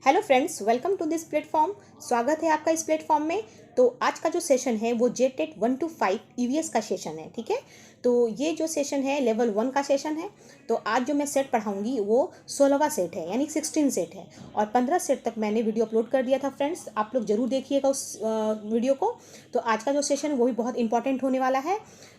Hello friends, welcome to this platform. स्वागत है आपका इस प्लेटफॉर्म में। तो आज का जो सेशन है वो जेटेट 1 to 5 ईवीएस का सेशन है। ठीक है, तो ये जो सेशन है लेवल 1 का सेशन है। तो आज जो मैं सेट पढ़ाऊंगी वो 16वां सेट है, यानी 16 सेट है और 15 सेट तक मैंने वीडियो अपलोड कर दिया था। फ्रेंड्स, आप लोग ज़रूर देखिएगा उस वीडियो को। तो आज का जो सेशन है वो भी बहुत इंपॉर्टेंट होने वाला है।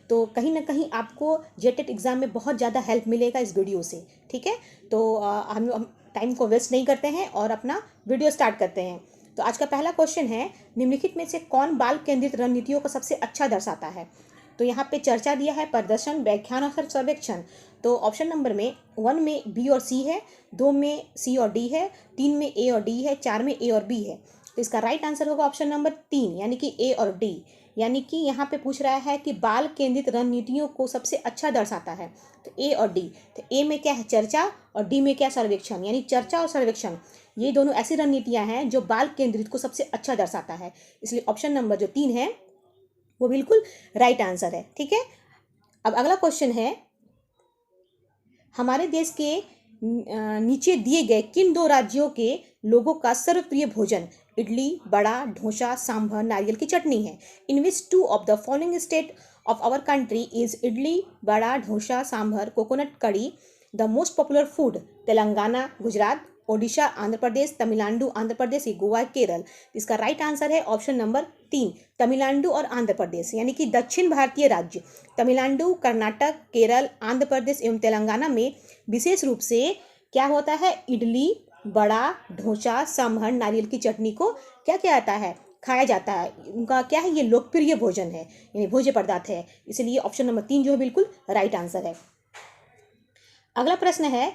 तो कहीं ना कहीं आपको जेटेट एग्ज़ाम में बहुत ज़्यादा हेल्प मिलेगा इस वीडियो से। ठीक है, तो हम टाइम को वेस्ट नहीं करते हैं और अपना वीडियो स्टार्ट करते हैं। तो आज का पहला क्वेश्चन है, निम्नलिखित में से कौन बाल केंद्रित रणनीतियों को सबसे अच्छा दर्शाता है। तो यहाँ पे चर्चा दिया है प्रदर्शन, व्याख्यान और सर्वेक्षण। तो ऑप्शन नंबर में 1 में बी और सी है, 2 में सी और डी है, 3 में ए और डी है, 4 में ए और बी है। तो इसका राइट आंसर होगा ऑप्शन नंबर 3, यानी कि ए और डी। यानी कि यहाँ पे पूछ रहा है कि बाल केंद्रित रणनीतियों को सबसे अच्छा दर्शाता है, तो ए और डी। तो ए में क्या है, चर्चा, और डी में क्या, सर्वेक्षण। यानी चर्चा और सर्वेक्षण ये दोनों ऐसी रणनीतियां हैं जो बाल केंद्रित को सबसे अच्छा दर्शाता है। इसलिए ऑप्शन नंबर जो 3 है वो बिल्कुल राइट आंसर है। ठीक है, अब अगला क्वेश्चन है, हमारे देश के नीचे दिए गए किन दो राज्यों के लोगों का सर्वप्रिय भोजन इडली, बड़ा, डोसा, सांभर, नारियल की चटनी है। In which two of the following state of our country is idli, vada, dosa, sambar, coconut curry the most popular food. Telangana, Gujarat, Odisha, Andhra Pradesh, Tamil Nadu, Andhra Pradesh, Goa, Kerala. इसका राइट आंसर है ऑप्शन नंबर 3, तमिलनाडु और आंध्र प्रदेश। यानी कि दक्षिण भारतीय राज्य तमिलनाडु, कर्नाटक, केरल, आंध्र प्रदेश एवं तेलंगाना में विशेष रूप से क्या होता है, इडली, बड़ा, डोसा, सांभर, नारियल की चटनी को क्या किया जाता है, खाया जाता है। उनका क्या है, ये लोकप्रिय भोजन है, यानी भोज्य पदार्थ है। इसलिए ऑप्शन नंबर 3 जो है बिल्कुल राइट आंसर है। अगला प्रश्न है,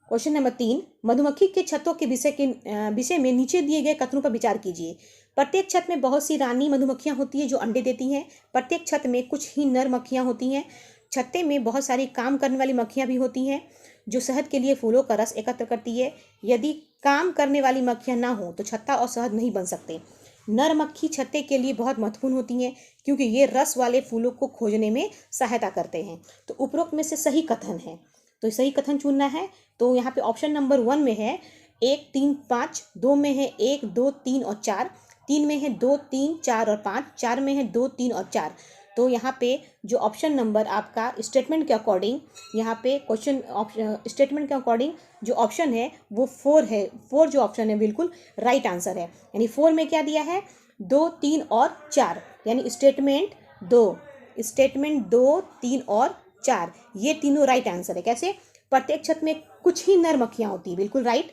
क्वेश्चन नंबर 3, मधुमक्खी के छत्तों के विषय में नीचे दिए गए कथनों पर विचार कीजिए। प्रत्येक छत्त में बहुत सी रानी मधुमक्खियां होती हैं जो अंडे देती हैं। प्रत्येक छत्त में कुछ ही नर मक्खियां होती हैं। छत्ते में बहुत सारी काम करने वाली मक्खियां भी होती हैं जो शहद के लिए फूलों का रस एकत्र करती है। यदि काम करने वाली मक्खियां ना हो तो छत्ता और शहद नहीं बन सकते। नर मक्खी छत्ते के लिए बहुत महत्वपूर्ण होती हैं क्योंकि ये रस वाले फूलों को खोजने में सहायता करते हैं। तो उपरोक्त में से सही कथन है, तो सही कथन चुनना है। तो यहाँ पे ऑप्शन नंबर 1 में है 1, 3, 5, 2 में है 1, 2, 3 और 4, 3 में है 2, 3, 4 और 5, 4 में है 2, 3 और 4। तो यहाँ पे जो ऑप्शन नंबर आपका स्टेटमेंट के अकॉर्डिंग, यहाँ पे क्वेश्चन स्टेटमेंट के अकॉर्डिंग जो ऑप्शन है वो 4 है। 4 जो ऑप्शन है बिल्कुल राइट आंसर है। यानी 4 में क्या दिया है, 2, 3 और 4, यानी स्टेटमेंट 2, 3 और 4 ये तीनों राइट आंसर है। कैसे, प्रत्येक छत्त में कुछ ही नर मक्खियां होती हैं, बिल्कुल राइट।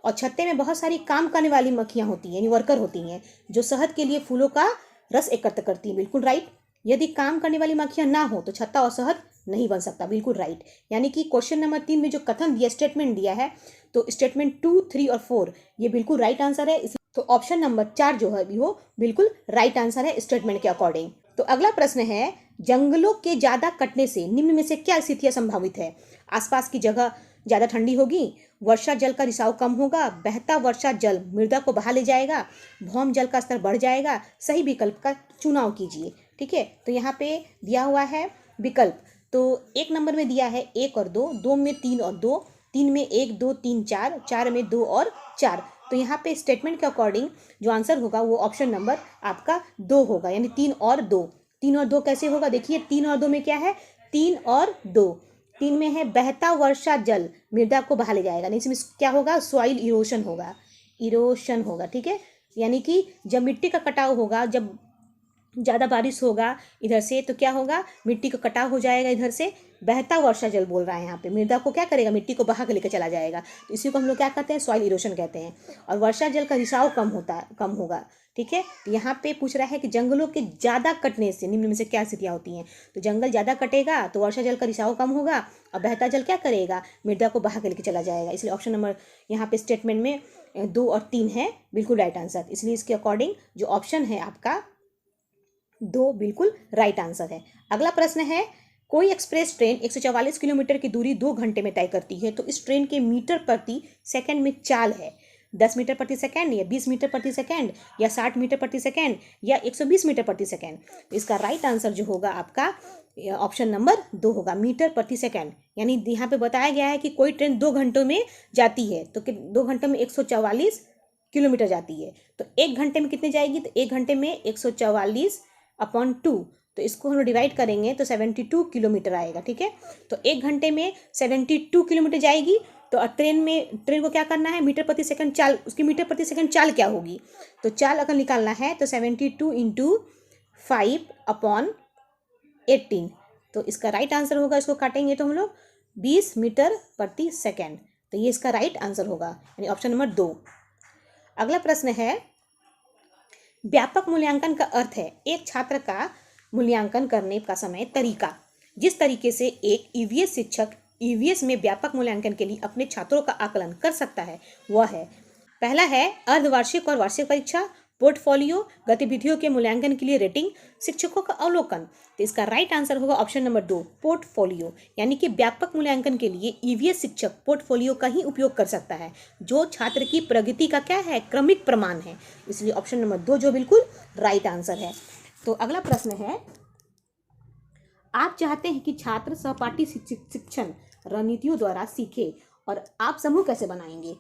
और छत्ते में बहुत सारी काम करने वाली मक्खियां होती हैं, यानी वर्कर होती हैं जो शहद के लिए फूलों का रस एकत्र करती हैं, बिल्कुल राइट। यदि काम करने वाली मक्खियां ना हो तो छत्ता और शहद नहीं बन सकता, बिल्कुल राइट। यानी कि क्वेश्चन नंबर 3 में जो कथन दिया, स्टेटमेंट दिया है, तो स्टेटमेंट 2, 3 और 4 ये बिल्कुल राइट आंसर है। तो ऑप्शन नंबर 4 जो है वो बिल्कुल राइट आंसर है स्टेटमेंट के अकॉर्डिंग। तो अगला प्रश्न है, जंगलों के ज्यादा कटने से निम्न में से क्या स्थितियां संभावित है। आसपास की जगह ज्यादा ठंडी होगी, वर्षा जल का रिसाव कम होगा, बहता वर्षा जल मृदा को बहा ले जाएगा, भौम जल का स्तर बढ़ जाएगा। सही विकल्प का चुनाव कीजिए। ठीक है, तो यहाँ पे दिया हुआ है विकल्प। तो 1 नंबर में दिया है 1 और 2, 2 में 3 और 2, 3 में 1, 2, 3, 4, 4 में 2 और 4। तो यहाँ पे स्टेटमेंट के अकॉर्डिंग जो आंसर होगा वो ऑप्शन नंबर आपका 2 होगा, यानी 3 और 2। 3 और 2 कैसे होगा, देखिए 3 और 2 में क्या है, 3 और 2। 3 में है बहता वर्षा जल मृदा को बहा ले जाएगा, नहीं इसमें क्या होगा, सॉइल इरोशन होगा। ठीक है, यानी कि जब मिट्टी का कटाव होगा, जब ज़्यादा बारिश होगा इधर से तो क्या होगा, मिट्टी का कटाव हो जाएगा। इधर से बहता वर्षा जल बोल रहा है यहाँ पे, मृदा को क्या करेगा, मिट्टी को बहा के लेकर चला जाएगा। तो इसी को हम लोग क्या कहते हैं, सॉइल इरोशन कहते हैं। और वर्षा जल का रिसाव कम होगा। ठीक है, तो यहाँ पे पूछ रहा है कि जंगलों के ज़्यादा कटने से निम्न में से क्या स्थितियाँ होती हैं। तो जंगल ज़्यादा कटेगा तो वर्षा जल का रिसाव कम होगा और बहता जल क्या करेगा, मृदा को बहा के लेकर चला जाएगा। इसलिए ऑप्शन नंबर यहाँ पे स्टेटमेंट में 2 और 3 है बिल्कुल राइट आंसर। इसलिए इसके अकॉर्डिंग जो ऑप्शन है आपका 2 बिल्कुल राइट आंसर है। अगला प्रश्न है, कोई एक्सप्रेस ट्रेन 144 किलोमीटर की दूरी 2 घंटे में तय करती है, तो इस ट्रेन के मीटर प्रति सेकंड में चाल है 10 मीटर प्रति सेकंड या 20 मीटर प्रति सेकंड या 60 मीटर प्रति सेकंड या 120 मीटर प्रति सेकंड। तो इसका राइट आंसर जो होगा आपका ऑप्शन नंबर 2 होगा, मीटर प्रति सेकंड। यानी यहाँ पे बताया गया है कि कोई ट्रेन 2 घंटों में जाती है, तो 2 घंटों में 144 किलोमीटर जाती है। तो 1 घंटे में कितने जाएगी, तो 1 घंटे में 144/2, तो इसको हम लोग डिवाइड करेंगे तो 72 किलोमीटर आएगा। ठीक है, तो 1 घंटे में 72 किलोमीटर जाएगी। तो ट्रेन को क्या करना है, मीटर प्रति सेकंड चाल, उसकी मीटर प्रति सेकंड चाल क्या होगी, तो चाल अगर निकालना है तो 72 × 5/18, तो इसका राइट आंसर होगा, इसको काटेंगे तो हम लोग 20 मीटर प्रति सेकंड, तो ये इसका राइट आंसर होगा, यानी ऑप्शन नंबर 2। अगला प्रश्न है, व्यापक मूल्यांकन का अर्थ है एक छात्र का मूल्यांकन करने का समय तरीका। जिस तरीके से एक ईवीएस शिक्षक ईवीएस में व्यापक मूल्यांकन के लिए अपने छात्रों का आकलन कर सकता है वह है, पहला है अर्धवार्षिक और वार्षिक परीक्षा, पोर्टफोलियो, गतिविधियों के मूल्यांकन के लिए रेटिंग, शिक्षकों का अवलोकन। तो इसका राइट आंसर होगा ऑप्शन नंबर 2, पोर्टफोलियो, यानी कि व्यापक मूल्यांकन के लिए ईवीएस शिक्षक पोर्टफोलियो का ही उपयोग कर सकता है, जो छात्र की प्रगति का क्या है, क्रमिक प्रमाण है। इसलिए ऑप्शन नंबर 2 जो बिल्कुल राइट आंसर है। तो अगला प्रश्न है, आप चाहते हैं कि छात्र सहपाठी शिक्षण रणनीतियों द्वारा सीखे और आप समूह कैसे बनाएंगे,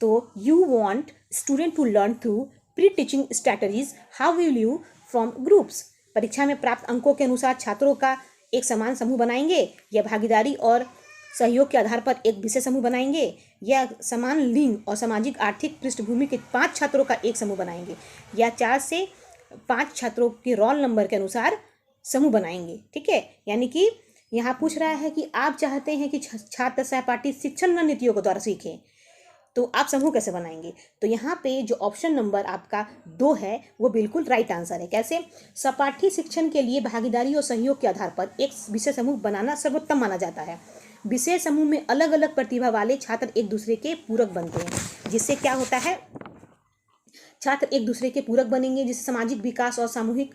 तो you want student to learn through pre teaching strategies, how will you from groups. परीक्षा में प्राप्त अंकों के अनुसार छात्रों का एक समान समूह बनाएंगे, या भागीदारी और सहयोग के आधार पर एक विशेष समूह बनाएंगे, या समान लिंग और सामाजिक आर्थिक पृष्ठभूमि के 5 छात्रों का एक समूह बनाएंगे, या 4 से 5 छात्रों के रोल नंबर के अनुसार समूह बनाएंगे। ठीक है, यानी कि यहाँ पूछ रहा है कि आप चाहते हैं कि छात्र सहपाठी शिक्षण रणनीतियों के द्वारा सीखें, तो आप समूह कैसे बनाएंगे। तो यहाँ पे जो ऑप्शन नंबर आपका 2 है वो बिल्कुल राइट आंसर है। कैसे, सहपाठी शिक्षण के लिए भागीदारी और सहयोग के आधार पर एक विशेष समूह बनाना सर्वोत्तम माना जाता है। विशेष समूह में अलग अलग प्रतिभा वाले छात्र एक दूसरे के पूरक बनते हैं, जिससे क्या होता है, छात्र एक दूसरे के पूरक बनेंगे, जिससे सामाजिक विकास और सामूहिक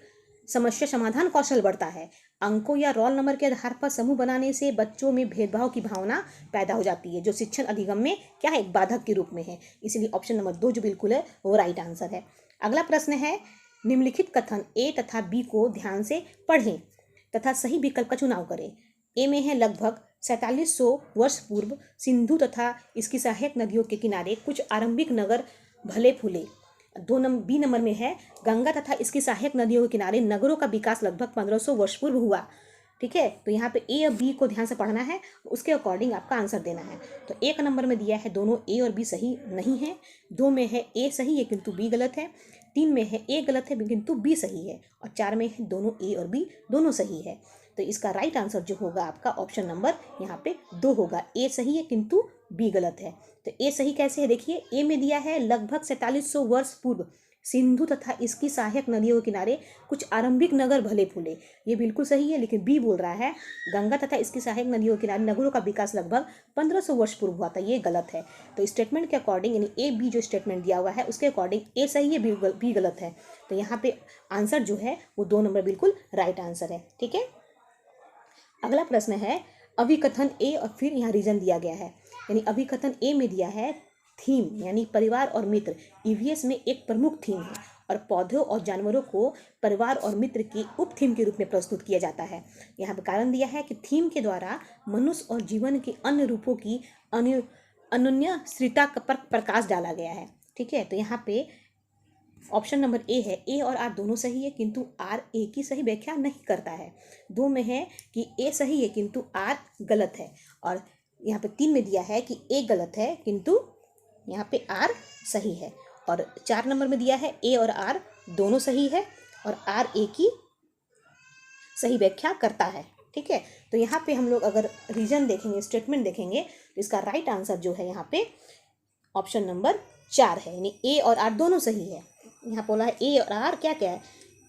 समस्या समाधान कौशल बढ़ता है। अंकों या रोल नंबर के आधार पर समूह बनाने से बच्चों में भेदभाव की भावना पैदा हो जाती है, जो शिक्षण अधिगम में क्या है, एक बाधक के रूप में है। इसलिए ऑप्शन नंबर 2 जो बिल्कुल है वो राइट आंसर है। अगला प्रश्न है, निम्नलिखित कथन ए तथा बी को ध्यान से पढ़ें तथा सही विकल्प का चुनाव करें। ए में है, लगभग 4700 वर्ष पूर्व सिंधु तथा इसकी सहायक नदियों के किनारे कुछ आरंभिक नगर भले फूले। बी नंबर में है, गंगा तथा इसकी सहायक नदियों के किनारे नगरों का विकास लगभग 1500 वर्ष पूर्व हुआ। ठीक है, तो यहाँ पे ए और बी को ध्यान से पढ़ना है, उसके अकॉर्डिंग आपका आंसर देना है। तो 1 नंबर में दिया है दोनों ए और बी सही नहीं है, 2 में है ए सही है किंतु बी गलत है, 3 में है ए गलत है किंतु बी सही है, और 4 में है दोनों ए और बी दोनों सही है। तो इसका राइट आंसर जो होगा आपका ऑप्शन नंबर यहाँ पे 2 होगा, ए सही है किंतु बी गलत है। तो ए सही कैसे है, देखिए ए में दिया है लगभग 4700 वर्ष पूर्व सिंधु तथा इसकी सहायक नदियों के किनारे कुछ आरंभिक नगर भले फूले, ये बिल्कुल सही है। लेकिन बी बोल रहा है गंगा तथा इसकी सहायक नदियों के किनारे नगरों का विकास लगभग 1500 वर्ष पूर्व हुआ था, ये गलत है। तो स्टेटमेंट के अकॉर्डिंग, यानी ए बी जो स्टेटमेंट दिया हुआ है उसके अकॉर्डिंग ए सही है, बी गलत है। तो यहाँ पे आंसर जो है वो 2 नंबर बिल्कुल राइट आंसर है। ठीक है, अगला प्रश्न है, अभिकथन ए और फिर यहाँ रीजन दिया गया है, यानी अभिकथन ए में दिया है थीम, यानी परिवार और मित्र ईवीएस में एक प्रमुख थीम है और पौधों और जानवरों को परिवार और मित्र की उप थीम के रूप में प्रस्तुत किया जाता है। यहाँ पर कारण दिया है कि थीम के द्वारा मनुष्य और जीवन के अन्य रूपों की अनन्यता पर प्रकाश डाला गया है। ठीक है, तो यहाँ पे ऑप्शन नंबर ए है, ए और आर दोनों सही है किंतु आर ए की सही व्याख्या नहीं करता है। 2 में है कि ए सही है किंतु आर गलत है, और यहाँ पे 3 में दिया है कि ए गलत है किंतु यहाँ पे आर सही है, और 4 नंबर में दिया है ए और आर दोनों सही है और आर ए की सही व्याख्या करता है। ठीक है, तो यहाँ पे हम लोग अगर रीजन देखेंगे, स्टेटमेंट देखेंगे, तो इसका राइट आंसर जो है यहाँ पे ऑप्शन नंबर 4 है, यानी ए और आर दोनों सही है। यहाँ बोला है ए और आर क्या क्या है,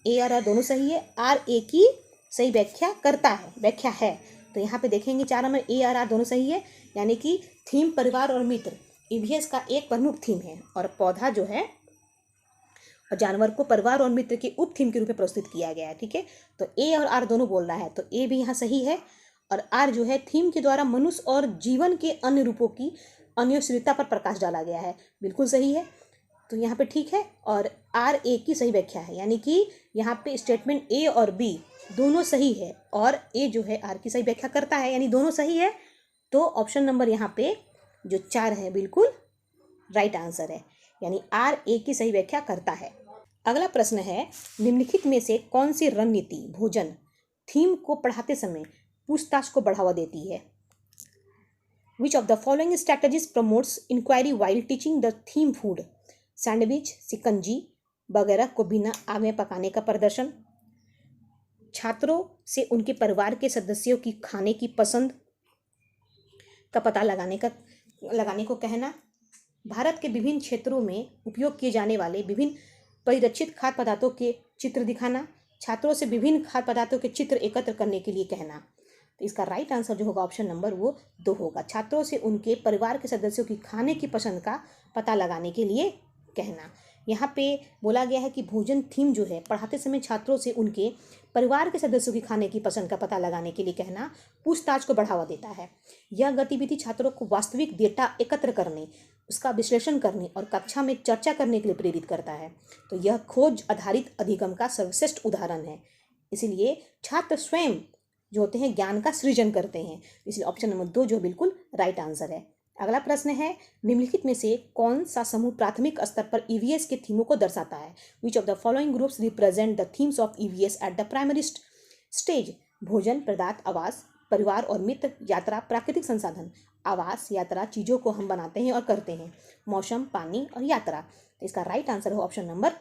ए और आर दोनों सही है, आर ए की सही व्याख्या करता है, व्याख्या है। तो यहाँ पे देखेंगे 4 नंबर ए और आर दोनों सही है, यानी कि थीम परिवार और मित्र ईवीएस का एक प्रमुख थीम है, और पौधा जो है और जानवर को परिवार और मित्र के उप थीम के रूप में प्रस्तुत किया गया है। ठीक है, तो ए और आर दोनों बोल रहा है, तो ए भी यहाँ सही है, और आर जो है थीम के द्वारा मनुष्य और जीवन के अन्य रूपों की अन्योन्याश्रिता पर प्रकाश डाला गया है, बिल्कुल सही है। तो यहाँ पे ठीक है, और आर ए की सही व्याख्या है, यानी कि यहाँ पे स्टेटमेंट ए और बी दोनों सही है, और ए जो है आर की सही व्याख्या करता है, यानी दोनों सही है। तो ऑप्शन नंबर यहाँ पे जो 4 है बिल्कुल राइट आंसर है। यानी RA की सही व्याख्या करता है। अगला प्रश्न है, निम्नलिखित में से कौन सी रणनीति भोजन थीम को पढ़ाते समय पूछताछ को बढ़ावा देती है? Which of the following strategies promotes inquiry while teaching the theme food? Sandwich, shikanji वगैरह को बिना आग में पकाने का प्रदर्शन, छात्रों से उनके परिवार के सदस्यों की खाने की पसंद का पता लगाने को कहना, भारत के विभिन्न क्षेत्रों में उपयोग किए जाने वाले विभिन्न परिरक्षित खाद्य पदार्थों के चित्र दिखाना, छात्रों से विभिन्न खाद्य पदार्थों के चित्र एकत्र करने के लिए कहना। तो इसका राइट आंसर जो होगा ऑप्शन नंबर वो 2 होगा, छात्रों से उनके परिवार के सदस्यों की खाने की पसंद का पता लगाने के लिए कहना। यहाँ पे बोला गया है कि भोजन थीम जो है पढ़ाते समय छात्रों से उनके परिवार के सदस्यों की खाने की पसंद का पता लगाने के लिए कहना पूछताछ को बढ़ावा देता है। यह गतिविधि छात्रों को वास्तविक डेटा एकत्र करने, उसका विश्लेषण करने और कक्षा में चर्चा करने के लिए प्रेरित करता है। तो यह खोज आधारित अधिगम का सर्वश्रेष्ठ उदाहरण है। इसीलिए छात्र स्वयं जो होते हैं ज्ञान का सृजन करते हैं। इसलिए ऑप्शन नंबर 2 जो बिल्कुल राइट आंसर है। अगला प्रश्न है, निम्नलिखित में से कौन सा समूह प्राथमिक स्तर पर ईवीएस के थीमों को दर्शाता है? विच of the following groups represent the themes of EVS at the primary stage? भोजन, पदार्थ, आवास, परिवार और मित्र, यात्रा, प्राकृतिक संसाधन। आवास, यात्रा, चीज़ों को हम बनाते हैं और करते हैं, मौसम, पानी और यात्रा। तो इसका राइट आंसर है ऑप्शन नंबर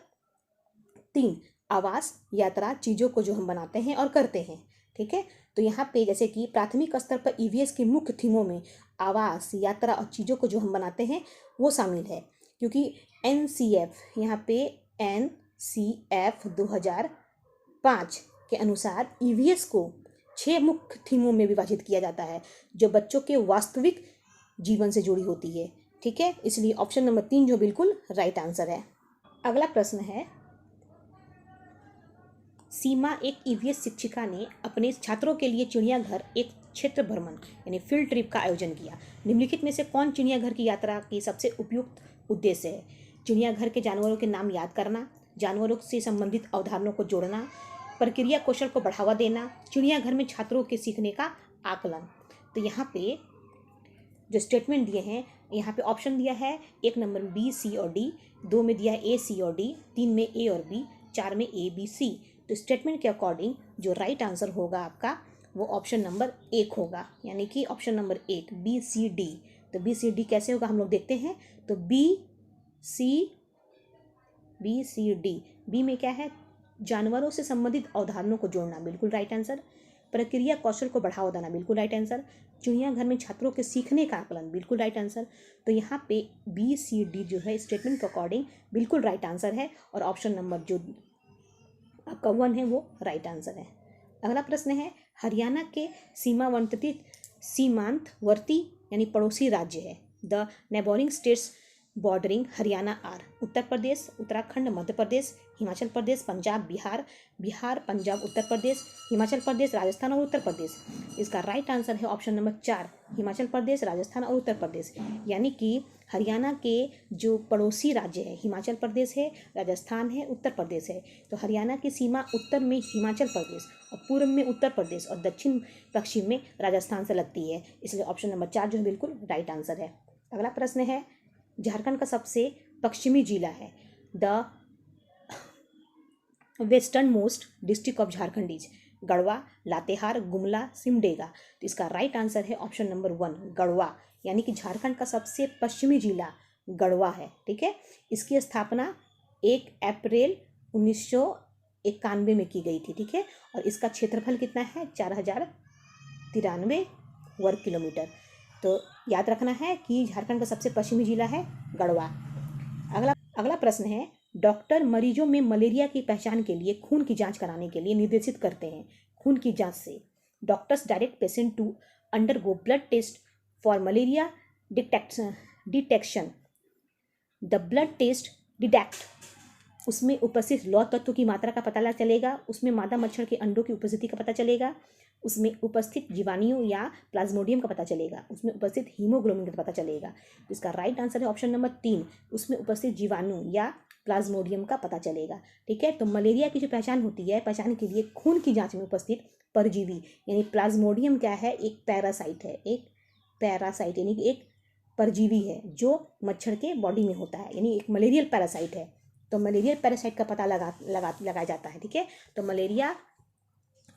3, आवास, यात्रा, चीज़ों को जो हम बनाते हैं और करते हैं। ठीक है, तो यहाँ पे जैसे कि प्राथमिक स्तर पर ईवीएस की मुख्य थीमों में आवास, यात्रा और चीज़ों को जो हम बनाते हैं वो शामिल है, क्योंकि NCF यहाँ पे NCF 2005 के अनुसार ईवीएस को 6 मुख्य थीमों में विभाजित किया जाता है जो बच्चों के वास्तविक जीवन से जुड़ी होती है। ठीक है, इसलिए ऑप्शन नंबर 3 जो बिल्कुल राइट आंसर है। अगला प्रश्न है, सीमा एक ईवीएस शिक्षिका ने अपने छात्रों के लिए चिड़ियाघर एक क्षेत्र भ्रमण यानी फील्ड ट्रिप का आयोजन किया। निम्नलिखित में से कौन चिड़ियाघर की यात्रा की सबसे उपयुक्त उद्देश्य है? चिड़ियाघर के जानवरों के नाम याद करना, जानवरों से संबंधित अवधारणाओं को जोड़ना, प्रक्रिया कौशल को बढ़ावा देना, चिड़ियाघर में छात्रों के सीखने का आकलन। तो यहाँ पे जो स्टेटमेंट दिए हैं, यहाँ पे ऑप्शन दिया है 1 नंबर में B, C और D, 2 में दिया है A, C और D, 3 में A और B, 4 में A, B, C। तो स्टेटमेंट के अकॉर्डिंग जो राइट आंसर होगा आपका वो ऑप्शन नंबर 1 होगा, यानी कि option number 1 B, C, D। तो B, C, D कैसे होगा हम लोग देखते हैं। तो B, C, D। B में क्या है? जानवरों से संबंधित अवधारणाओं को जोड़ना, बिल्कुल राइट आंसर। प्रक्रिया कौशल को बढ़ावा देना, बिल्कुल राइट आंसर। चिड़ियाघर में छात्रों के सीखने का आकलन, बिल्कुल राइट आंसर। तो यहाँ पे B, C, D जो है स्टेटमेंट के अकॉर्डिंग बिल्कुल राइट आंसर है और ऑप्शन नंबर जो आपका 1 है वो राइट आंसर है। अगला प्रश्न है, हरियाणा के सीमांतवर्ती यानी पड़ोसी राज्य है। The neighbouring states bordering Haryana are Uttar Pradesh, Uttarakhand, Madhya Pradesh, Himachal Pradesh, Punjab, Bihar, Punjab, Uttar Pradesh, Himachal Pradesh, Rajasthan और उत्तर प्रदेश। इसका राइट आंसर है ऑप्शन नंबर 4, हिमाचल प्रदेश, राजस्थान और उत्तर प्रदेश। यानी कि हरियाणा के जो पड़ोसी राज्य है हिमाचल प्रदेश है, राजस्थान है, उत्तर प्रदेश है। तो हरियाणा की सीमा उत्तर में हिमाचल प्रदेश और पूर्व में उत्तर प्रदेश और दक्षिण पश्चिम में राजस्थान से लगती है। इसलिए ऑप्शन नंबर 4 जो है बिल्कुल राइट आंसर है। अगला प्रश्न है, झारखंड का सबसे पश्चिमी जिला है। The western most district of Jharkhand is Garhwa, Latehar, Gumla, Simdega. तो इसका राइट आंसर है ऑप्शन नंबर 1 गढ़वा, यानी कि झारखंड का सबसे पश्चिमी जिला गढ़वा है। ठीक है, इसकी स्थापना 1 अप्रैल 1991 में की गई थी। ठीक है, और इसका क्षेत्रफल कितना है? 4093 वर्ग किलोमीटर। तो याद रखना है कि झारखंड का सबसे पश्चिमी जिला है गढ़वा। अगला प्रश्न है, डॉक्टर मरीजों में मलेरिया की पहचान के लिए खून की जांच कराने के लिए निर्देशित करते हैं। खून की जांच से doctors direct patient to undergo blood test for malaria detection. The blood test detect उसमें उपस्थित लौह तत्व की मात्रा का पता चलेगा, उसमें मादा मच्छर के अंडों की उपस्थिति का पता चलेगा, उसमें उपस्थित जीवाणुओं या प्लाज्मोडियम का पता चलेगा, उसमें उपस्थित हीमोग्लोबिन का पता चलेगा। तो इसका राइट आंसर है ऑप्शन नंबर 3, उसमें उपस्थित जीवाणु या प्लाज्मोडियम का पता चलेगा। ठीक है, तो मलेरिया की जो पहचान होती है, पहचान के लिए खून की जांच में उपस्थित परजीवी यानी प्लाज्मोडियम क्या है? एक पैरासाइट है, एक पैरासाइट यानी कि एक परजीवी है जो मच्छर के बॉडी में होता है, यानी एक मलेरियल पैरासाइट है। तो मलेरियल पैरासाइट का पता लगाया जाता है, ठीक है। तो मलेरिया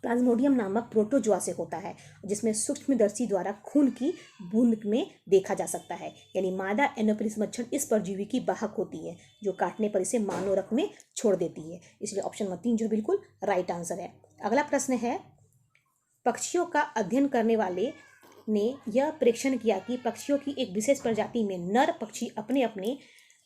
प्लाज्मोडियम नामक प्रोटोजोआ से होता है, जिसमें सूक्ष्मदर्शी द्वारा खून की बूंद में देखा जा सकता है। यानी मादा एनोफिलिस मच्छर इस परजीवी की वाहक होती है जो काटने पर इसे मानव रक्त में छोड़ देती है। इसलिए ऑप्शन नंबर 3 जो बिल्कुल राइट आंसर है। अगला प्रश्न है, पक्षियों का अध्ययन करने वाले ने यह प्रेक्षण किया कि पक्षियों की एक विशेष प्रजाति में नर पक्षी अपने अपने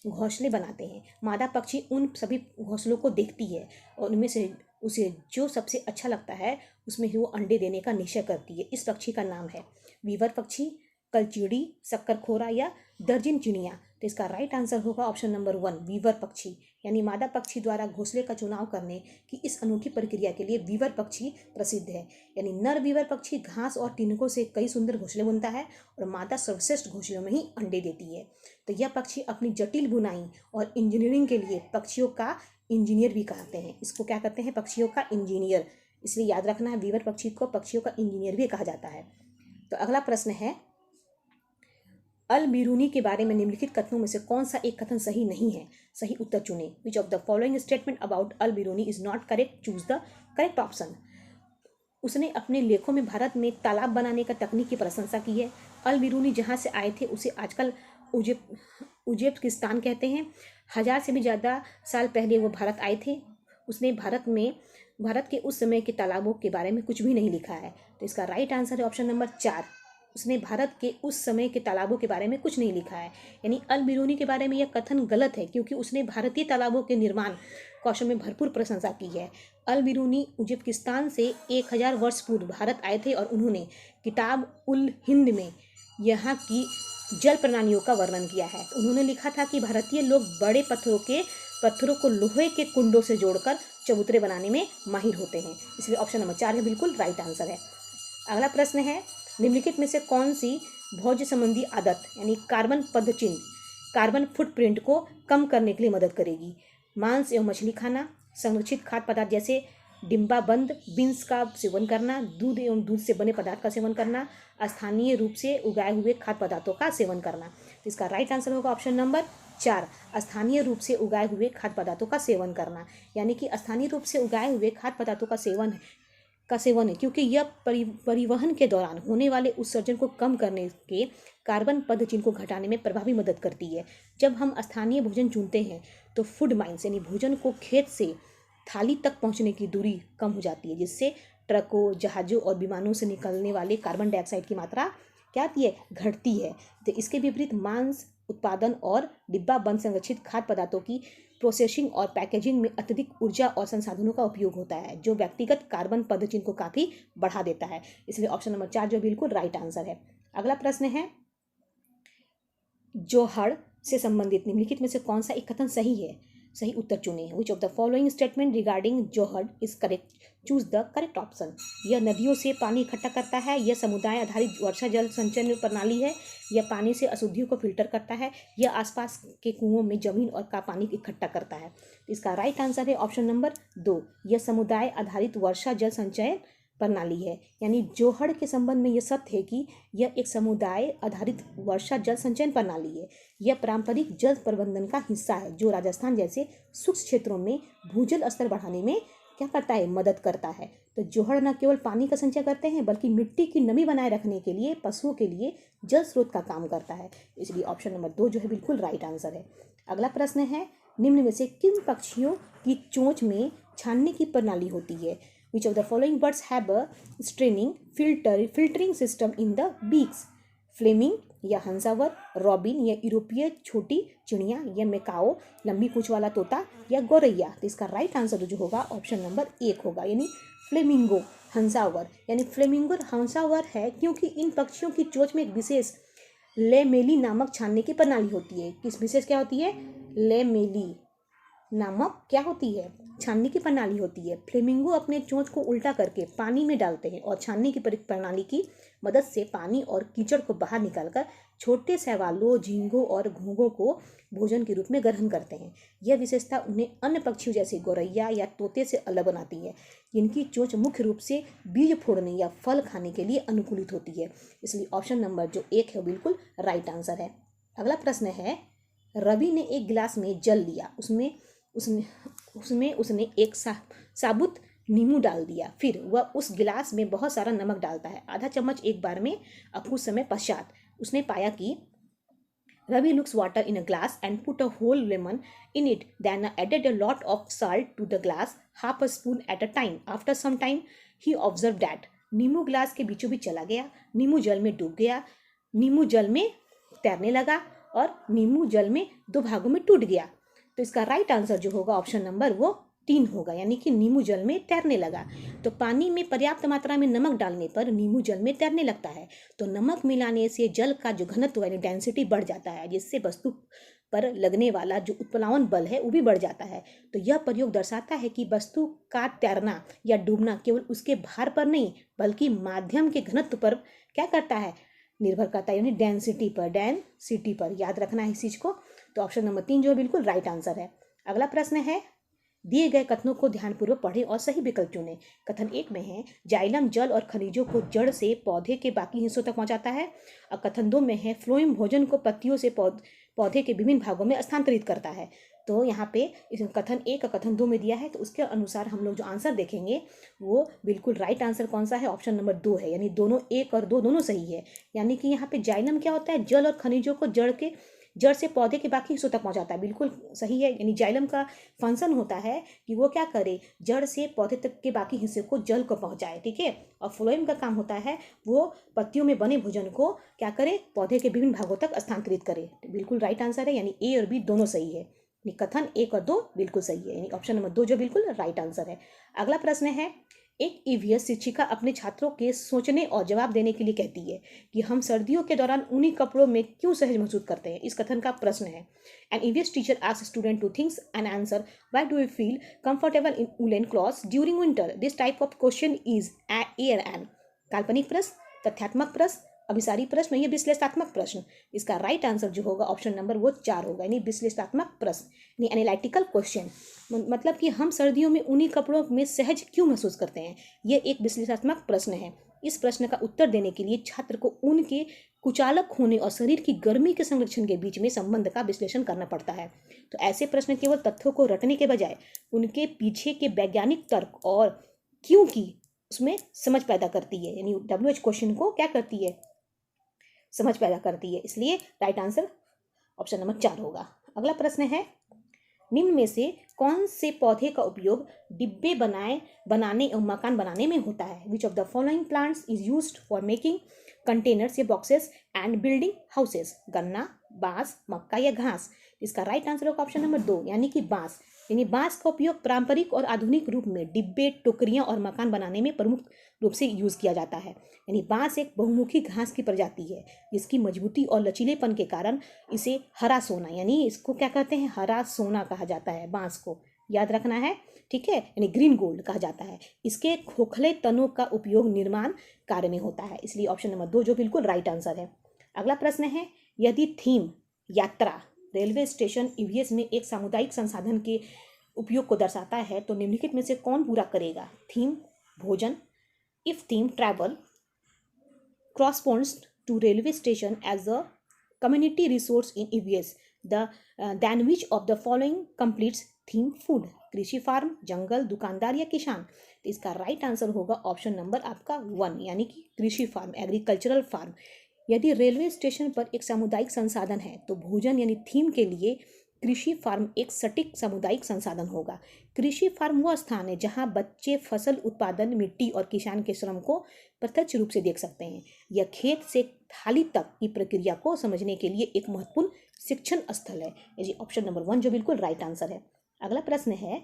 घोंसले बनाते हैं। मादा पक्षी उन सभी घोंसलों को देखती है और उनमें से उसे जो सबसे अच्छा लगता है उसमें ही वो अंडे देने का निश्चय करती है। इस पक्षी का नाम है वीवर पक्षी, कलचीड़ी, शक्करखोरा या दर्जन चिड़िया। तो इसका राइट आंसर होगा ऑप्शन नंबर 1 वीवर पक्षी। यानी मादा पक्षी द्वारा घोंसले का चुनाव करने की इस अनूठी प्रक्रिया के लिए वीवर पक्षी प्रसिद्ध है। यानी नर वीवर पक्षी घास और तिनकों से कई सुंदर घोंसले बुनता है और मादा सर्वश्रेष्ठ घोंसलों में ही अंडे देती है। तो यह पक्षी अपनी जटिल बुनाई और इंजीनियरिंग के लिए पक्षियों का इंजीनियर भी कहते हैं। इसको क्या कहते हैं? पक्षियों का इंजीनियर। इसलिए याद रखना है, वीवर पक्षी को पक्षियों का इंजीनियर भी कहा जाता है। तो अगला प्रश्न है, अल बिरूनी के बारे में निम्नलिखित कथनों में से कौन सा एक कथन सही नहीं है? सही उत्तर चुनें। Which of the following statement about all Biruni is not correct? Choose the correct option. उसने अपने लेखों में भारत में तालाब बनाने का तकनीक की प्रशंसा की है। अल बिरूनी जहाँ से आए थे उसे आजकल उज्बेकिस्तान कहते हैं। 1000 से भी ज़्यादा साल पहले वो भारत आए थे। उसने भारत के उस समय के तालाबों के बारे में कुछ भी नहीं लिखा है। तो इसका राइट आंसर है ऑप्शन नंबर 4। उसने भारत के उस समय के तालाबों के बारे में कुछ नहीं लिखा है। यानी अल बिरूनी के बारे में यह कथन गलत है, क्योंकि उसने भारतीय तालाबों के निर्माण कौशल में भरपूर प्रशंसा की है। अल बिरूनी उज्बेकिस्तान से 1000 वर्ष पूर्व भारत आए थे और उन्होंने किताब उल हिंद में यहाँ की जल प्रणालियों का वर्णन किया है। उन्होंने लिखा था कि भारतीय लोग बड़े पत्थरों को लोहे के कुंडों से जोड़कर चबूतरे बनाने में माहिर होते हैं। इसलिए ऑप्शन नंबर 4 बिल्कुल राइट आंसर है। अगला प्रश्न है, निम्नलिखित में से कौन सी भोज्य संबंधी आदत यानी कार्बन पदचिह्न, कार्बन फुटप्रिंट को कम करने के लिए मदद करेगी? मांस एवं मछली खाना, संरक्षित खाद्य पदार्थ जैसे डिब्बाबंद बीन्स का सेवन करना, दूध एवं दूध से बने पदार्थ का सेवन करना, स्थानीय रूप से उगाए हुए खाद्य पदार्थों का सेवन करना। तो इसका राइट आंसर होगा ऑप्शन नंबर 4, स्थानीय रूप से उगाए हुए खाद्य पदार्थों का सेवन करना। यानी कि स्थानीय रूप से उगाए हुए खाद्य पदार्थों का सेवन है, क्योंकि यह परिवहन के दौरान होने वाले उत्सर्जन को कम करने के कार्बन पदचिह्न को घटाने में प्रभावी मदद करती है। जब हम स्थानीय भोजन चुनते हैं तो फूड माइंस यानी भोजन को खेत से थाली तक पहुंचने की दूरी कम हो जाती है, जिससे ट्रकों, जहाज़ों और विमानों से निकलने वाले कार्बन डाइऑक्साइड की मात्रा क्या आती है? घटती है। तो इसके विपरीत मांस उत्पादन और डिब्बा बंद संरक्षित खाद्य पदार्थों की प्रोसेसिंग और पैकेजिंग में अत्यधिक ऊर्जा और संसाधनों का उपयोग होता है, जो व्यक्तिगत कार्बन पदचिह्न को काफ़ी बढ़ा देता है। इसलिए ऑप्शन नंबर 4 जो बिल्कुल राइट आंसर है। अगला प्रश्न है, जोहड़ से संबंधित निम्नलिखित में से कौन सा एक कथन सही है? सही उत्तर चुनें। Which of the following statement regarding johad is correct? Choose the correct option. यह नदियों से पानी इकट्ठा करता है, यह समुदाय आधारित वर्षा जल संचयन प्रणाली है, यह पानी से अशुद्धियों को फिल्टर करता है, यह आसपास के कुओं में जमीन और का पानी इकट्ठा करता है। इसका राइट आंसर है ऑप्शन नंबर 2, यह समुदाय आधारित वर्षा जल संचयन प्रणाली है। यानी जोहड़ के संबंध में यह सत्य है कि यह एक समुदाय आधारित वर्षा जल संचयन प्रणाली है। यह पारंपरिक जल प्रबंधन का हिस्सा है, जो राजस्थान जैसे शुष्क क्षेत्रों में भूजल स्तर बढ़ाने में क्या करता है? मदद करता है। तो जोहड़ न केवल पानी का संचय करते हैं, बल्कि मिट्टी की नमी बनाए रखने के लिए पशुओं के लिए जल स्रोत का काम करता है। इसलिए ऑप्शन नंबर 2 जो है बिल्कुल राइट आंसर है। अगला प्रश्न है, निम्न में से किन पक्षियों की चोंच में छानने की प्रणाली होती है? Which of the following birds have a filtering system in the beaks? Flamingo या हंसावर, रॉबिन या यूरोपीय छोटी चिड़िया, या मेकाओ लंबी पूंछ वाला तोता, या गौरैया? तो इसका राइट आंसर जो होगा ऑप्शन नंबर 1 होगा, यानी फ्लेमिंगो हंसावर। यानी फ्लेमिंगो हंसावर है क्योंकि इन पक्षियों की चोंच में एक विशेष लेमेली नामक छानने की प्रणाली होती है। किस विशेष क्या होती है? लेमेली नामक क्या होती है? छानने की प्रणाली होती है। फ्लेमिंगो अपने चोंच को उल्टा करके पानी में डालते हैं और छानने की प्रणाली की मदद से पानी और कीचड़ को बाहर निकालकर छोटे शैवालों, झींगों और घोंघों को भोजन के रूप में ग्रहण करते हैं। यह विशेषता उन्हें अन्य पक्षियों जैसे गौरैया या तोते से अलग बनाती है, जिनकी चोंच मुख्य रूप से बीज फोड़ने या फल खाने के लिए अनुकूलित होती है। इसलिए ऑप्शन नंबर जो 1 है बिल्कुल राइट आंसर है। अगला प्रश्न है, रवि ने एक गिलास में जल लिया, उसमें उसने उसमें उसने एक साबुत नींबू डाल दिया, फिर वह उस गिलास में बहुत सारा नमक डालता है, आधा चम्मच एक बार में। अब कुछ समय पश्चात उसने पाया कि Ravi looks water in a glass and put a whole lemon in it, then added a lot of salt to the glass, half a spoon at a time. After some time, he observed that नींबू glass के बीचों बीच चला गया, नींबू जल में डूब गया, नींबू जल में तैरने लगा और नींबू जल में दो भागों में टूट गया। तो इसका राइट आंसर जो होगा ऑप्शन नंबर वो 3 होगा, यानी कि नींबू जल में तैरने लगा। तो पानी में पर्याप्त मात्रा में नमक डालने पर नींबू जल में तैरने लगता है। तो नमक मिलाने से जल का जो घनत्व यानी डेंसिटी बढ़ जाता है, जिससे वस्तु पर लगने वाला जो उत्प्लावन बल है वो भी बढ़ जाता है। तो यह प्रयोग दर्शाता है कि वस्तु का तैरना या डूबना केवल उसके भार पर नहीं बल्कि माध्यम के घनत्व पर क्या करता है, निर्भर करता है, यानी डेंसिटी पर। याद रखना है इस चीज को। तो ऑप्शन नंबर 3 जो है बिल्कुल राइट आंसर है। अगला प्रश्न है, दिए गए कथनों को ध्यानपूर्वक पढ़ें और सही विकल्प चुनें। कथन 1 में है, जाइलम जल और खनिजों को जड़ से पौधे के बाकी हिस्सों तक पहुंचाता है। और कथन 2 में है, फ्लोएम भोजन को पत्तियों से पौधे के विभिन्न भागों में स्थानांतरित करता है। तो यहाँ पे इस कथन 1 और कथन 2 में दिया है, तो उसके अनुसार हम लोग जो आंसर देखेंगे वो बिल्कुल राइट आंसर कौन सा है, ऑप्शन नंबर 2 है, यानी दोनों 1 और 2 दोनों सही है। यानी कि यहाँ पे जाइलम क्या होता है, जल और खनिजों को जड़ से पौधे के बाकी हिस्सों तक पहुंचाता है, बिल्कुल सही है। यानी जाइलम का फंक्शन होता है कि वो क्या करे, जड़ से पौधे तक के बाकी हिस्से को जल को पहुंचाए, ठीक है। और फ्लोएम का काम होता है वो पत्तियों में बने भोजन को क्या करे, पौधे के विभिन्न भागों तक स्थानांतरित करे। बिल्कुल राइट आंसर है, यानी ए और बी दोनों सही है। कथन 1 और 2 बिल्कुल सही है, यानी ऑप्शन नंबर 2 जो बिल्कुल राइट आंसर है। अगला प्रश्न है, एक ईवीएस शिक्षिका अपने छात्रों के सोचने और जवाब देने के लिए कहती है कि हम सर्दियों के दौरान ऊनी कपड़ों में क्यों सहज महसूस करते हैं। इस कथन का प्रश्न है, an EVS teacher asks student to think and answer why do you feel comfortable in woollen clothes during winter. This type of question is air an काल्पनिक प्रश्न, तथ्यात्मक प्रश्न, अभिसारी प्रश्न, ये विश्लेषणात्मक प्रश्न। इसका राइट आंसर जो होगा ऑप्शन नंबर वो 4 होगा, यानी विश्लेषणात्मक प्रश्न, यानी एनालिटिकल क्वेश्चन। मतलब कि हम सर्दियों में ऊनी कपड़ों में सहज क्यों महसूस करते हैं, ये एक विश्लेषणात्मक प्रश्न है। इस प्रश्न का उत्तर देने के लिए छात्र को ऊन के कुचालक होने और शरीर की गर्मी के संरक्षण के बीच में संबंध का विश्लेषण करना पड़ता है। तो ऐसे प्रश्न केवल तथ्यों को रटने के बजाय उनके पीछे के वैज्ञानिक तर्क और क्यों की उसमें समझ पैदा करती है, यानी WH क्वेश्चन को क्या करती है, समझ पैदा करती है। इसलिए राइट आंसर ऑप्शन नंबर 4 होगा। अगला प्रश्न है, निम्न में से कौन से पौधे का उपयोग डिब्बे बनाने और मकान बनाने में होता है। विच of the following plants is used for making containers या बॉक्सेस एंड बिल्डिंग हाउसेस। गन्ना, बांस, मक्का या घास। इसका राइट आंसर होगा ऑप्शन नंबर 2, यानी कि बांस। यानी बांस का उपयोग पारंपरिक और आधुनिक रूप में डिब्बे, टोकरियां और मकान बनाने में प्रमुख रूप से यूज किया जाता है। यानी बांस एक बहुमुखी घास की प्रजाति है जिसकी मजबूती और लचीलेपन के कारण इसे हरा सोना, यानी इसको क्या कहते हैं, हरा सोना कहा जाता है बांस को, याद रखना है, ठीक है, यानी ग्रीन गोल्ड कहा जाता है। इसके खोखले तनों का उपयोग निर्माण कार्य में होता है, इसलिए ऑप्शन नंबर 2 जो बिल्कुल राइट आंसर है। अगला प्रश्न है, यदि थीम यात्रा रेलवे स्टेशन ईवीएस में एक सामुदायिक संसाधन के उपयोग को दर्शाता है तो निम्नलिखित में से कौन पूरा करेगा। थीम भोजन, if theme travel corresponds to railway station as a community resource in EVS, then which of the following completes theme food। कृषि फार्म, जंगल, दुकानदार या किसान। तो इसका राइट आंसर होगा ऑप्शन नंबर आपका 1, यानी कि कृषि फार्म, एग्रीकल्चरल फार्म। यदि रेलवे स्टेशन पर एक सामुदायिक संसाधन है तो भोजन यानी थीम के लिए कृषि फार्म एक सटीक सामुदायिक संसाधन होगा। कृषि फार्म वह स्थान है जहां बच्चे फसल उत्पादन, मिट्टी और किसान के श्रम को प्रत्यक्ष रूप से देख सकते हैं। यह खेत से थाली तक की प्रक्रिया को समझने के लिए एक महत्वपूर्ण शिक्षण स्थल है। ये ऑप्शन नंबर 1 जो बिल्कुल राइट आंसर है। अगला प्रश्न है,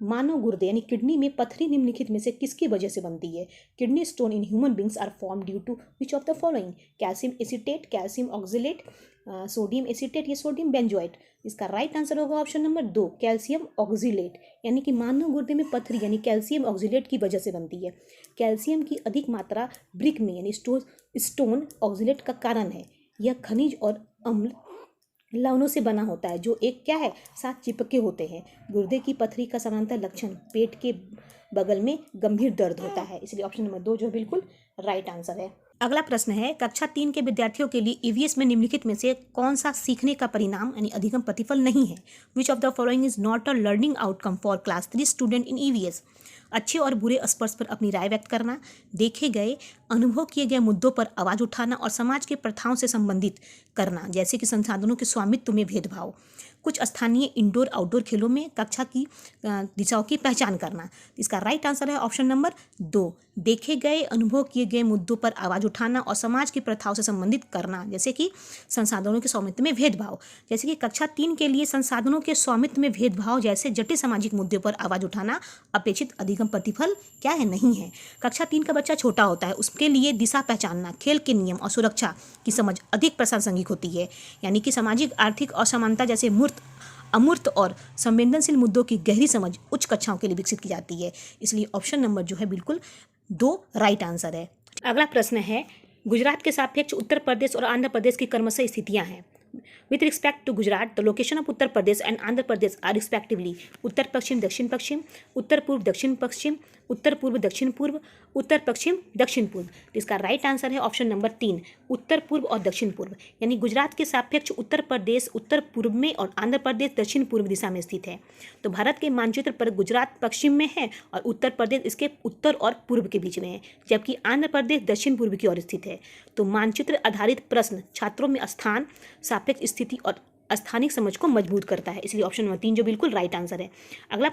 मानव गुर्दे यानी किडनी में पथरी निम्नलिखित में से किसकी वजह से बनती है। Kidney stone in human beings are form due to which of the following. Calcium acetate, calcium oxalate, sodium acetate या सोडियम बेंजोएट। इसका राइट आंसर होगा ऑप्शन नंबर 2, कैल्शियम ऑक्जेलेट, यानी कि मानव गुर्दे में पथरी यानी कैल्शियम ऑक्जेलेट की वजह से बनती है। कैल्शियम की अधिक मात्रा ब्रिक में यानी स्टोन ऑक्जेलेट का कारण है। यह खनिज और अम्ल लवणों से बना होता है जो एक क्या है, साथ चिपके होते हैं। गुर्दे की पथरी का समानांतर लक्षण पेट के बगल में गंभीर दर्द होता है, इसलिए ऑप्शन नंबर 2 जो बिल्कुल राइट आंसर है। अगला प्रश्न है कक्षा 3 के विद्यार्थियों के लिए ईवीएस में निम्नलिखित में से कौन सा सीखने का परिणाम यानी अधिगम प्रतिफल नहीं है। विच of the following is not a learning outcome for class 3 student in EVS. अच्छे और बुरे स्पर्श पर अपनी राय व्यक्त करना, देखे गए अनुभव किए गए मुद्दों पर आवाज़ उठाना और समाज के प्रथाओं से संबंधित करना, जैसे कि संसाधनों के स्वामित्व में भेदभाव, कुछ स्थानीय इंडोर आउटडोर खेलों में कक्षा की दिशाओं की पहचान करना। इसका राइट आंसर है ऑप्शन नंबर 2, देखे गए अनुभव किए गए मुद्दों पर आवाज़ उठाना और समाज की प्रथाओं से संबंधित करना, जैसे कि संसाधनों के स्वामित्व में भेदभाव। जैसे कि कक्षा 3 के लिए संसाधनों के स्वामित्व में भेदभाव जैसे जटिल सामाजिक मुद्दों पर आवाज़ उठाना अपेक्षित अधिगम प्रतिफल क्या है, नहीं है। कक्षा 3 का बच्चा छोटा होता है, उसके लिए दिशा पहचानना, खेल के नियम और सुरक्षा की समझ अधिक प्रासंगिक होती है, यानी कि सामाजिक आर्थिक असमानता जैसे मूर्त अमूर्त और संवेदनशील मुद्दों की गहरी समझ उच्च कक्षाओं के लिए विकसित की जाती है। इसलिए ऑप्शन नंबर जो है बिल्कुल 2 राइट आंसर है। अगला प्रश्न है गुजरात के सापेक्ष उत्तर प्रदेश और आंध्र प्रदेश की क्रमशः स्थितियां हैं। With respect to Gujarat the location of Uttar Pradesh and Andhra Pradesh are respectively उत्तर पश्चिम दक्षिण पश्चिम, उत्तर पूर्व दक्षिण पश्चिम, उत्तर पूर्व दक्षिण पूर्व, उत्तर पश्चिम दक्षिण पूर्व। इसका राइट आंसर है ऑप्शन नंबर 3, उत्तर पूर्व और दक्षिण पूर्व। यानी गुजरात के सापेक्ष उत्तर प्रदेश उत्तर पूर्व में और आंध्र प्रदेश दक्षिण पूर्व दिशा में स्थित है। तो भारत के मानचित्र पर गुजरात पश्चिम में है और उत्तर प्रदेश इसके उत्तर और पूर्व के बीच में है, जबकि आंध्र प्रदेश दक्षिण पूर्व की ओर स्थित है। तो मानचित्र आधारित प्रश्न छात्रों में स्थान, सापेक्ष स्थिति और स्थानिक समझ को मजबूत करता है। इसलिए ऑप्शन नंबर 3 जो बिल्कुल राइट आंसर है। अगला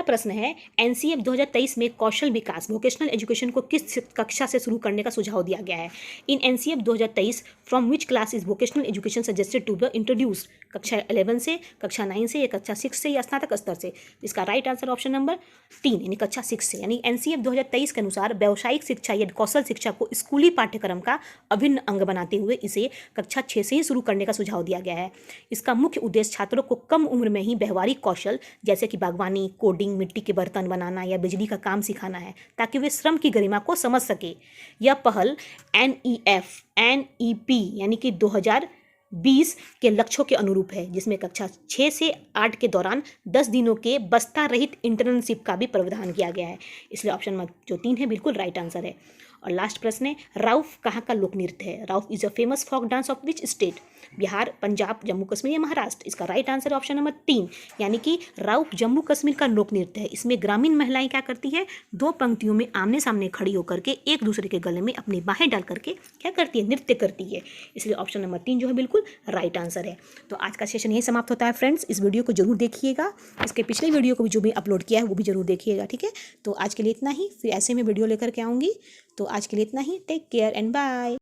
प्रश्न है एनसीएफ 2023 में कौशल विकास वोकेशनल एजुकेशन को किस कक्षा से शुरू करने का सुझाव दिया गया है। In NCF 2023 from which class is vocational education suggested to be introduced. कक्षा 11 से, कक्षा 9 से या कक्षा 6 से या स्नातक स्तर से। इसका राइट आंसर ऑप्शन नंबर 3 यानी कक्षा 6 से। यानी एनसीएफ 2023 के अनुसार व्यावसायिक शिक्षा या कौशल शिक्षा को स्कूली पाठ्यक्रम का अभिन्न अंग बनाते हुए इसे कक्षा 6 से ही शुरू करने का सुझाव दिया गया है। इसका मुख्य उद्देश्य छात्रों को कम उम्र में ही व्यवहारिक कौशल जैसे कि बागवानी, कोडिंग, मिट्टी के बर्तन बनाना या बिजली का काम सिखाना है, ताकि वे श्रम की गरिमा को समझ सके। यह पहल NEP यानी कि 2020 के लक्ष्यों के अनुरूप है, जिसमें कक्षा 6 से 8 के दौरान 10 दिनों के बस्ता रहित इंटर्नशिप का भी प्रावधान किया गया है। इसलिए ऑप्शन नंबर जो 3 है बिल्कुल राइट आंसर है। और लास्ट प्रश्न है राउफ कहाँ का लोक नृत्य है। Rouf is a famous folk dance of which state. Bihar, Punjab, Jammu Kashmir या महाराष्ट्र। इसका राइट आंसर ऑप्शन नंबर 3 यानी कि राउफ जम्मू कश्मीर का लोक नृत्य है। इसमें ग्रामीण महिलाएं क्या करती है, 2 पंक्तियों में आमने सामने खड़ी होकर के एक दूसरे के गले में अपनी बाहें डाल करके क्या करती है, नृत्य करती है। इसलिए ऑप्शन नंबर 3 जो है बिल्कुल राइट आंसर है। तो आज का सेशन यही समाप्त होता है फ्रेंड्स। इस वीडियो को जरूर देखिएगा, इसके पिछले वीडियो को भी जो भी अपलोड किया है वो भी जरूर देखिएगा, ठीक है। तो आज के लिए इतना ही, फिर ऐसे में वीडियो लेकर के आऊँगी। तो आज के लिए इतना ही, टेक केयर एंड बाय।